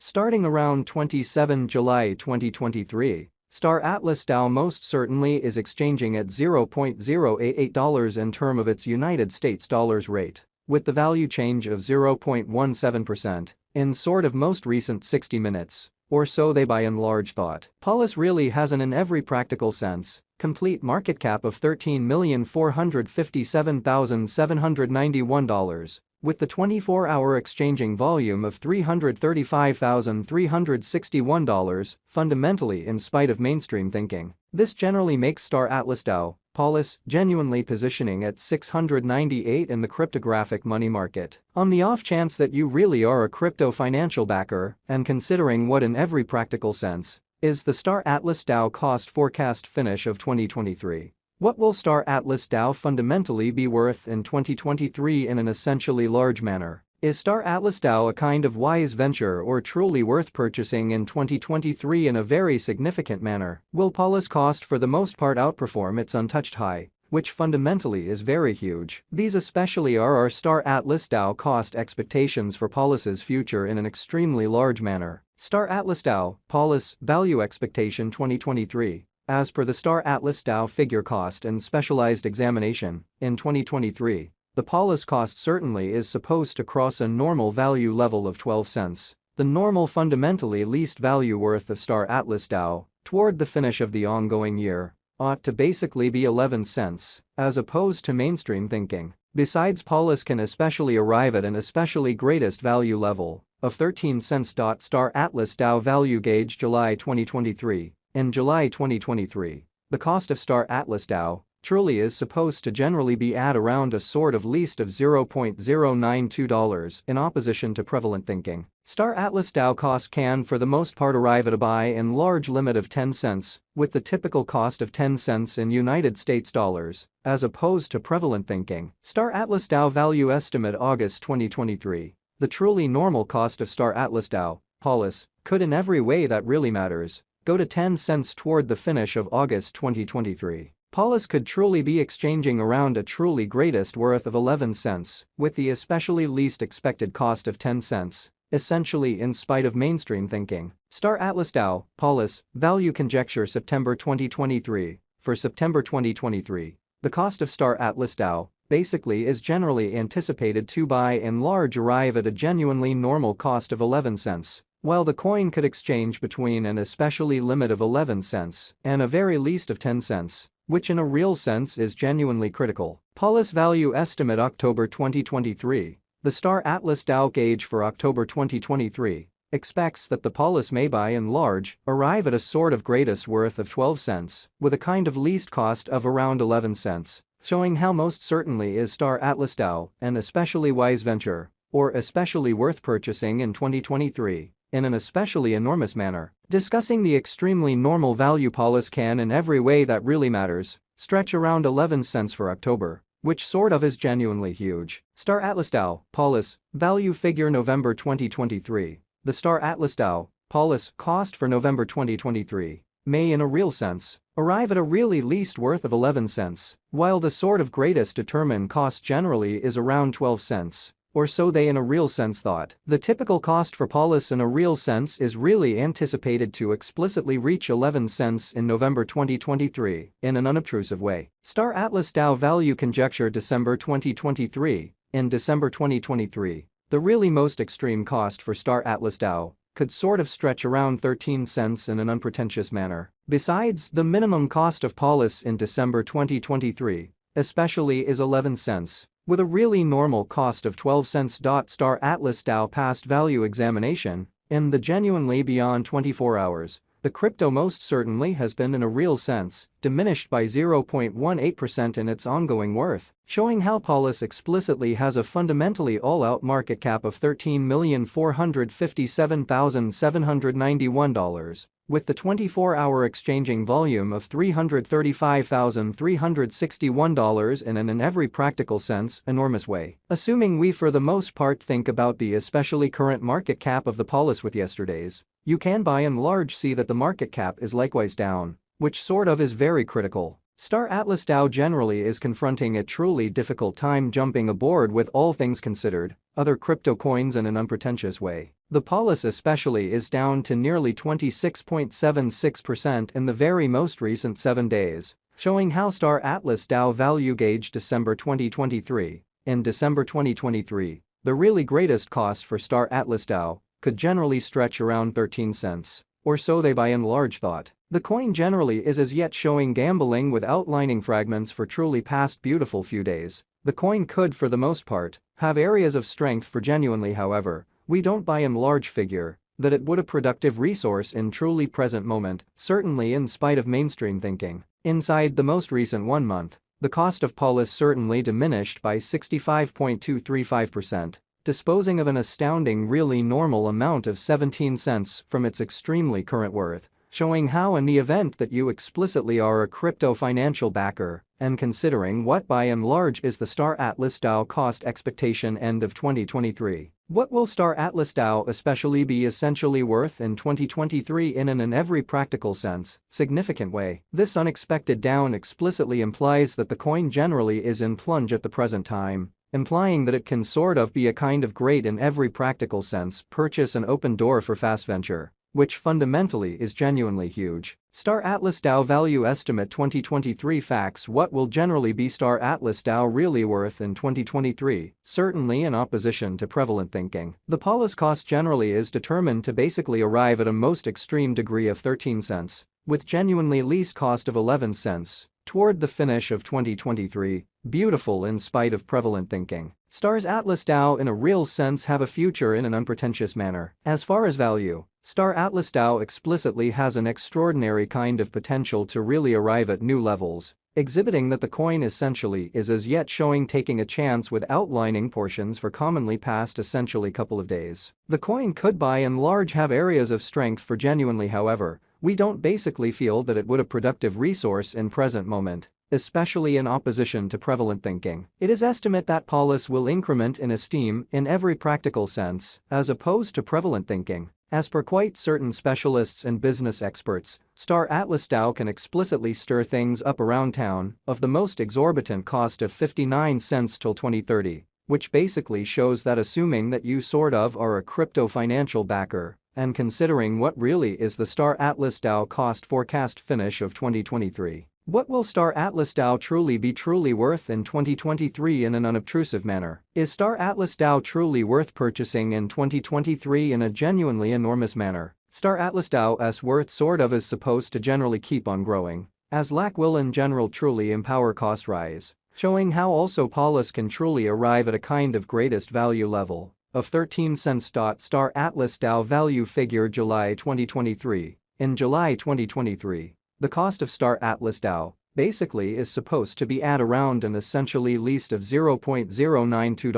Starting around 27 July 2023, Star Atlas DAO most certainly is exchanging at $0.088 in term of its United States dollars rate, with the value change of 0.17% in sort of most recent 60 minutes, or so they by and large thought. Polis really has an in every practical sense complete market cap of $13,457,791, with the 24-hour exchanging volume of $335,361, fundamentally in spite of mainstream thinking. This generally makes Star Atlas DAO, Polis, genuinely positioning at 698 in the cryptographic money market. On the off chance that you really are a crypto financial backer, and considering what in every practical sense is the Star Atlas DAO cost forecast finish of 2023. What will Star Atlas DAO fundamentally be worth in 2023 in an essentially large manner? Is Star Atlas DAO a kind of wise venture or truly worth purchasing in 2023 in a very significant manner? Will Polis cost for the most part outperform its untouched high, which fundamentally is very huge? These especially are our Star Atlas DAO cost expectations for Polis's future in an extremely large manner. Star Atlas DAO, Polis, value expectation 2023. As per the Star Atlas DAO figure cost and specialized examination, in 2023, the Polis cost certainly is supposed to cross a normal value level of 12 cents. The normal fundamentally least value worth of Star Atlas DAO, toward the finish of the ongoing year, ought to basically be 11 cents, as opposed to mainstream thinking. Besides, Polis can especially arrive at an especially greatest value level of 13 cents. Star Atlas DAO value gauge July 2023. In July 2023, the cost of Star Atlas DAO truly is supposed to generally be at around a sort of least of $0.092 in opposition to prevalent thinking. Star Atlas DAO cost can for the most part arrive at a by and large limit of 10 cents, with the typical cost of 10 cents in United States dollars, as opposed to prevalent thinking. Star Atlas DAO value estimate August 2023. The truly normal cost of Star Atlas DAO, Polis, could in every way that really matters go to 10 cents toward the finish of August 2023. Polis could truly be exchanging around a truly greatest worth of 11 cents, with the especially least expected cost of 10 cents, essentially in spite of mainstream thinking. Star Atlas DAO, Polis, value conjecture September 2023. For September 2023, the cost of Star Atlas DAO basically is generally anticipated to by and large arrive at a genuinely normal cost of 11 cents. While the coin could exchange between an especially limit of 11 cents and a very least of 10 cents, which in a real sense is genuinely critical. Polis value estimate October 2023. The Star Atlas DAO gauge for October 2023 expects that the Polis may by and large arrive at a sort of greatest worth of 12 cents, with a kind of least cost of around 11 cents, showing how most certainly is Star Atlas DAO an especially wise venture, or especially worth purchasing in 2023. In an especially enormous manner. Discussing the extremely normal value, Polis can in every way that really matters stretch around 11 cents for October, which sort of is genuinely huge. Star Atlas DAO, Polis, value figure November 2023. The Star Atlas DAO, Polis, cost for November 2023 may in a real sense arrive at a really least worth of 11 cents, while the sort of greatest determined cost generally is around 12 cents. Or so they in a real sense thought. The typical cost for Polis in a real sense is really anticipated to explicitly reach 11 cents in November 2023 in an unobtrusive way. Star Atlas DAO value conjecture December 2023. In December 2023, the really most extreme cost for Star Atlas DAO could sort of stretch around 13 cents in an unpretentious manner. Besides, the minimum cost of Polis in December 2023 especially is 11 cents. With a really normal cost of 12 cents. Star Atlas DAO past value examination, in the genuinely beyond 24 hours, the crypto most certainly has been in a real sense diminished by 0.18% in its ongoing worth, showing how Polis explicitly has a fundamentally all-out market cap of $13,457,791. With the 24-hour exchanging volume of $335,361 in an in every practical sense enormous way. Assuming we for the most part think about the especially current market cap of the Polis with yesterday's, you can by and large see that the market cap is likewise down, which sort of is very critical. Star Atlas DAO generally is confronting a truly difficult time jumping aboard with all things considered, other crypto coins in an unpretentious way. The policy especially is down to nearly 26.76% in the very most recent 7 days, showing how Star Atlas DAO value gauge December 2023. In December 2023, the really greatest cost for Star Atlas DAO could generally stretch around 13 cents, or so they by and large thought. The coin generally is as yet showing gambling with outlining fragments for truly past beautiful few days. The coin could for the most part have areas of strength for genuinely, however, we don't by and large figure that it would a productive resource in truly present moment, certainly in spite of mainstream thinking. Inside the most recent 1 month, the cost of Polis certainly diminished by 65.235%. Disposing of an astounding really normal amount of 17 cents from its extremely current worth, showing how in the event that you explicitly are a crypto financial backer, and considering what by and large is the Star Atlas DAO cost expectation end of 2023. What will Star Atlas DAO especially be essentially worth in 2023 in an every practical sense, significant way? This unexpected down explicitly implies that the coin generally is in plunge at the present time, implying that it can sort of be a kind of great in every practical sense purchase an open door for fast venture, which fundamentally is genuinely huge. Star Atlas DAO value estimate 2023 facts. What will generally be Star Atlas DAO really worth in 2023, certainly in opposition to prevalent thinking. The Polis cost generally is determined to basically arrive at a most extreme degree of 13 cents, with genuinely least cost of 11 cents. Toward the finish of 2023, beautiful in spite of prevalent thinking. Star's Atlas DAO in a real sense have a future in an unpretentious manner. As far as value, Star Atlas DAO explicitly has an extraordinary kind of potential to really arrive at new levels, exhibiting that the coin essentially is as yet showing taking a chance with outlining portions for commonly past essentially couple of days. The coin could by and large have areas of strength for genuinely, however, we don't basically feel that it would a productive resource in present moment, especially in opposition to prevalent thinking. It is estimate that Polis will increment in esteem in every practical sense as opposed to prevalent thinking. As per quite certain specialists and business experts, Star Atlas DAO can explicitly stir things up around town of the most exorbitant cost of 59 cents till 2030, which basically shows that assuming that you sort of are a crypto financial backer, and considering what really is the Star Atlas DAO cost forecast finish of 2023. What will Star Atlas DAO truly be worth in 2023 in an unobtrusive manner? Is Star Atlas DAO truly worth purchasing in 2023 in a genuinely enormous manner? Star Atlas DAO's worth sort of is supposed to generally keep on growing, as lack will in general truly empower cost rise, showing how also Polis can truly arrive at a kind of greatest value level of 13 cents. Star Atlas DAO value figure July 2023. In July 2023, the cost of Star Atlas DAO basically is supposed to be at around an essentially least of $0.092.